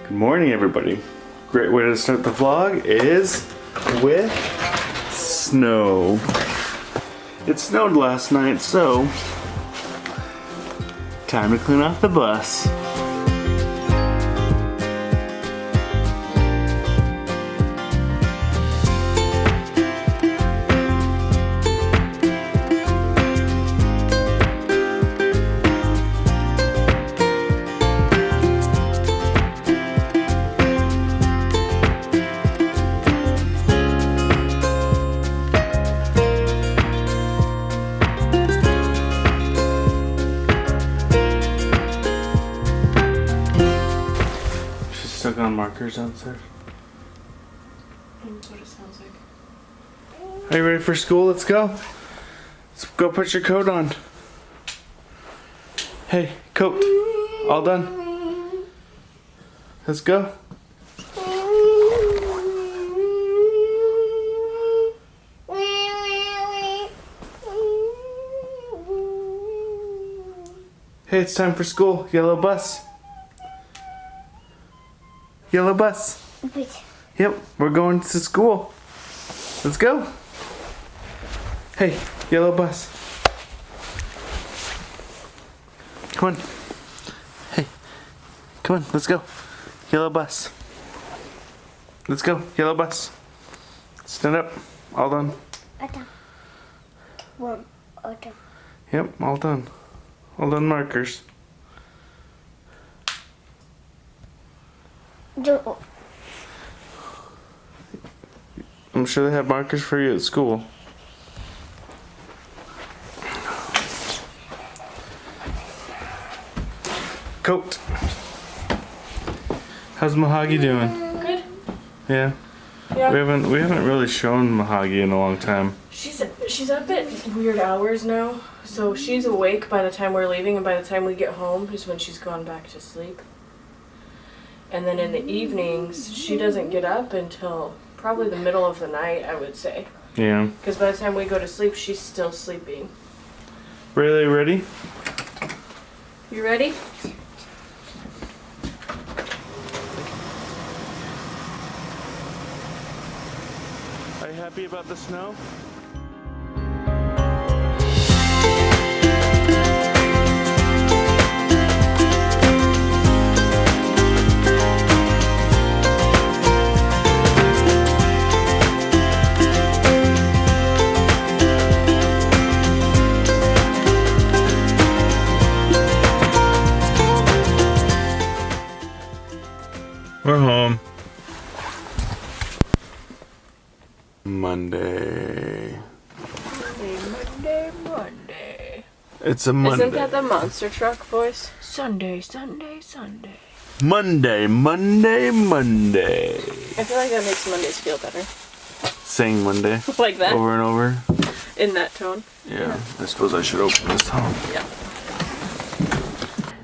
Good morning, everybody. Great way to start the vlog is with snow. It snowed last night, so time to clean off the bus. Stuck on markers outside. That's what it sounds like. Are you ready for school? Let's go. Let's go put your coat on. Hey, coat. All done. Let's go. Hey, it's time for school. Yellow bus. Yellow bus. Yep, we're going to school. Let's go. Hey, yellow bus. Come on. Hey, come on, let's go. Yellow bus. Let's go, yellow bus. Stand up. All done. Yep, all done. All done markers. I'm sure they have markers for you at school. Coat. How's Mahagi doing? Good. Yeah. Yeah. We haven't really shown Mahagi in a long time. She's up at weird hours now, so she's awake by the time we're leaving, and by the time we get home is when she's gone back to sleep. And then in the evenings, she doesn't get up until probably the middle of the night, I would say. Yeah. Because by the time we go to sleep, she's still sleeping. Really ready? You ready? Are you happy about the snow? We're home. Monday. Monday. It's a Monday. Isn't that the monster truck voice? Sunday, Sunday, Sunday. Monday, Monday, Monday. I feel like that makes Mondays feel better. Saying Monday. Like that? Over and over. In that tone. Yeah. I suppose I should open this home. Yeah.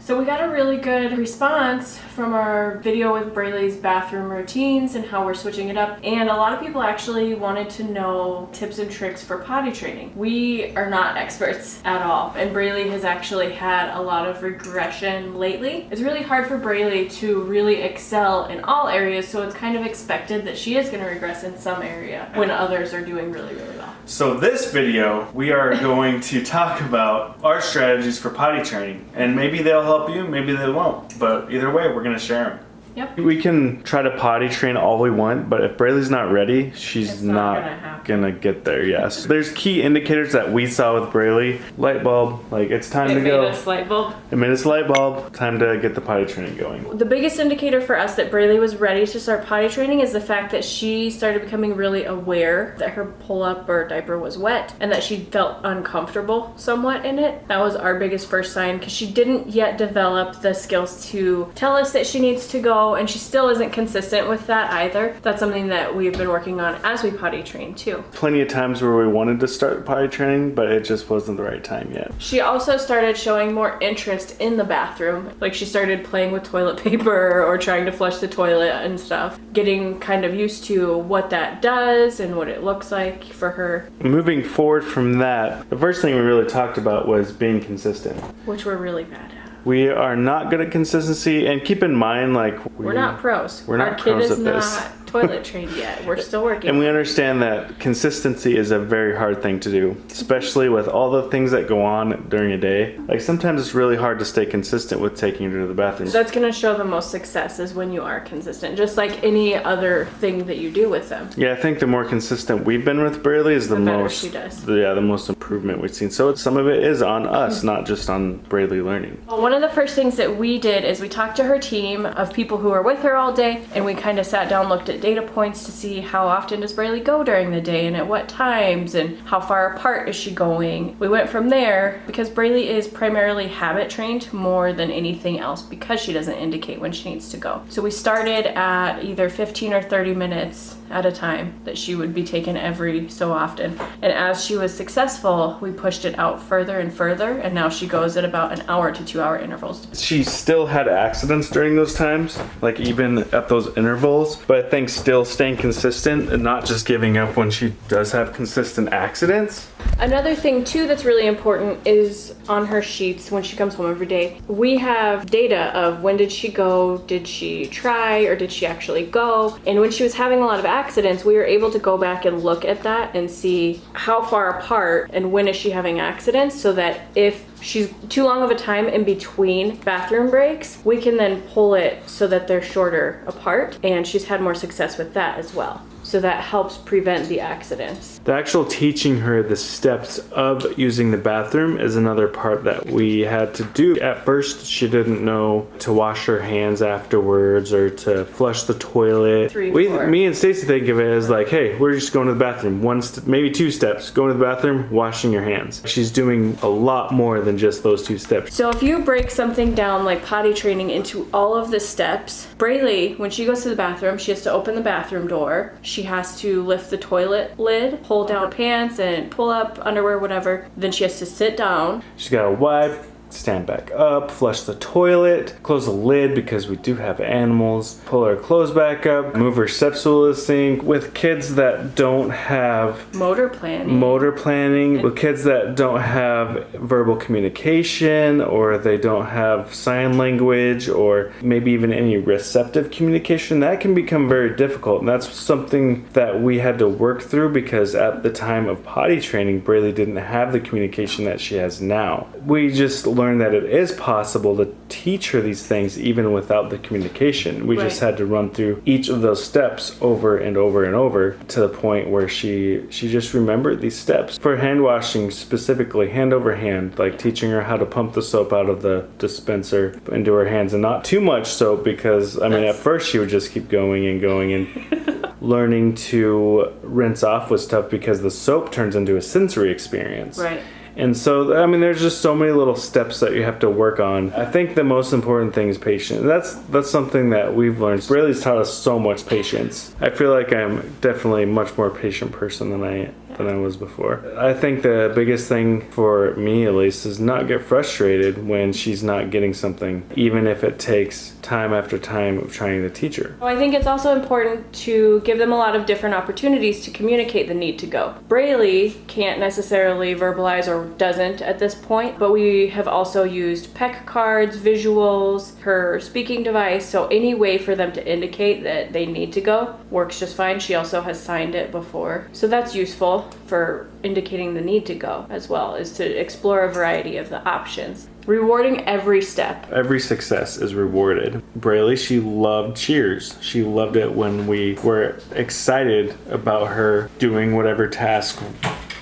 So we got a really good response from our video with Braylee's bathroom routines and how we're switching it up. And a lot of people actually wanted to know tips and tricks for potty training. We are not experts at all. And Braylee has actually had a lot of regression lately. It's really hard for Braylee to really excel in all areas, so it's kind of expected that she is going to regress in some area when others are doing really, really well. So this video, we are going to talk about our strategies for potty training. And maybe they'll help you, maybe they won't. But either way, we're going to share them. Yep. We can try to potty train all we want, but if Braylee's not ready, she's not gonna get there, yes. There's key indicators that we saw with Braylee. Light bulb, like it's time to go. It made us light bulb. It made us light bulb, time to get the potty training going. The biggest indicator for us that Braylee was ready to start potty training is the fact that she started becoming really aware that her pull-up or diaper was wet and that she felt uncomfortable somewhat in it. That was our biggest first sign, because she didn't yet develop the skills to tell us that she needs to go, and she still isn't consistent with that either. That's something that we've been working on as we potty train too. Plenty of times where we wanted to start potty training, but it just wasn't the right time yet. She also started showing more interest in the bathroom. Like she started playing with toilet paper or trying to flush the toilet and stuff. Getting kind of used to what that does and what it looks like for her. Moving forward from that, the first thing we really talked about was being consistent. Which we're really bad at. We are not good at consistency, and keep in mind, like, We're not pros. We're not Our kid pros is at this. not toilet trained yet. We're still working. And we understand that consistency is a very hard thing to do, especially with all the things that go on during a day. Like, sometimes it's really hard to stay consistent with taking her to the bathroom. That's going to show the most success is when you are consistent, just like any other thing that you do with them. Yeah, I think the more consistent we've been with Braylee is the better most. she does. Yeah, the most improvement we've seen. So some of it is on us, not just on Braylee learning. Well, one of the first things that we did is we talked to her team of people who are with her all day, and we kind of sat down, looked at data points to see how often does Braylee go during the day and at what times and how far apart is she going. We went from there because Braylee is primarily habit trained more than anything else because she doesn't indicate when she needs to go. So we started at either 15 or 30 minutes at a time that she would be taken every so often. And as she was successful, we pushed it out further and further, and now she goes at about an hour to 2 hour intervals. She still had accidents during those times, like even at those intervals, but I think still staying consistent and not just giving up when she does have consistent accidents. Another thing too that's really important is on her sheets when she comes home every day, we have data of when did she go, did she try, or did she actually go? And when she was having a lot of accidents, we were able to go back and look at that and see how far apart and when is she having accidents, so that if she's too long of a time in between bathroom breaks, we can then pull it so that they're shorter apart, and she's had more success with that as well. So that helps prevent the accidents. The actual teaching her the steps of using the bathroom is another part that we had to do. At first, she didn't know to wash her hands afterwards or to flush the toilet. Me and Stacey think of it as like, hey, we're just going to the bathroom. Maybe 2 steps. Going to the bathroom, washing your hands. She's doing a lot more than just those 2 steps. So if you break something down like potty training into all of the steps, Braylee, when she goes to the bathroom, she has to open the bathroom door. She has to lift the toilet lid, pull down her pants and pull up underwear, whatever. Then she has to sit down. She's got to wipe, stand back up, flush the toilet, close the lid because we do have animals, pull her clothes back up, move her steps to the sink. With kids that don't have motor planning, with kids that don't have verbal communication, or they don't have sign language, or maybe even any receptive communication, that can become very difficult. And that's something that we had to work through because at the time of potty training, Braylee didn't have the communication that she has now. We just learned that it is possible to teach her these things even without the communication. We just had to run through each of those steps over and over and over to the point where she just remembered these steps. For hand washing specifically, hand over hand, like teaching her how to pump the soap out of the dispenser into her hands, and not too much soap because, I mean, at first she would just keep going and going, and learning to rinse off was tough because the soap turns into a sensory experience. Right. And so, I mean, there's just so many little steps that you have to work on. I think the most important thing is patience. That's something that we've learned. Braylee's taught us so much patience. I feel like I'm definitely a much more patient person than I was before. I think the biggest thing for me, at least, is not get frustrated when she's not getting something, even if it takes time after time of trying to teach her. Well, I think it's also important to give them a lot of different opportunities to communicate the need to go. Braylee can't necessarily verbalize, or doesn't at this point, but we have also used PEC cards, visuals, her speaking device, so any way for them to indicate that they need to go works just fine. She also has signed it before, so that's useful for indicating the need to go as well, is to explore a variety of the options. Rewarding every step. Every success is rewarded. Braylee, she loved cheers. She loved it when we were excited about her doing whatever task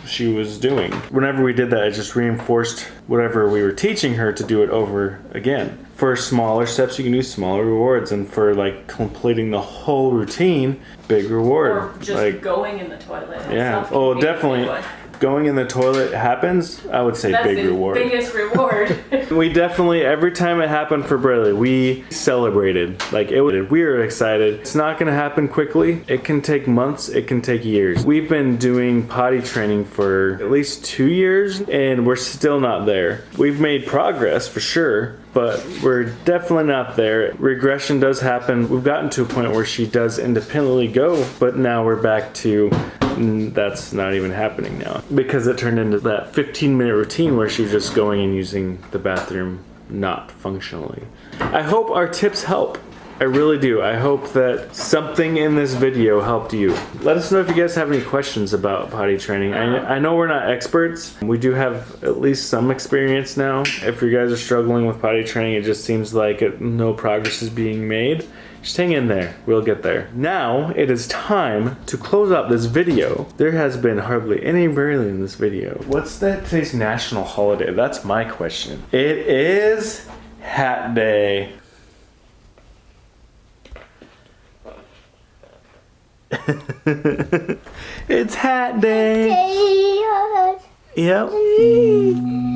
she was doing. Whenever we did that, it just reinforced whatever we were teaching her to do it over again. For smaller steps, you can do smaller rewards, and for like completing the whole routine, big reward. Or just like going in the toilet. Yeah. Oh, definitely. Going in the toilet happens, I would say that's big reward. Biggest reward. We definitely, every time it happened for Braylee, we celebrated. We were excited. It's not going to happen quickly. It can take months. It can take years. We've been doing potty training for at least 2 years, and we're still not there. We've made progress for sure, but we're definitely not there. Regression does happen. We've gotten to a point where she does independently go, but now we're back to that's not even happening now because it turned into that 15-minute routine where she's just going and using the bathroom not functionally. I hope our tips help. I really do. I hope that something in this video helped you. Let us know if you guys have any questions about potty training. I know we're not experts. We do have at least some experience now. If you guys are struggling with potty training, it just seems like no progress is being made. Just hang in there. We'll get there. Now, it is time to close out this video. There has been hardly any Braille in this video. What's today's national holiday? That's my question. It is Hat Day. It's Hat Day. Yep.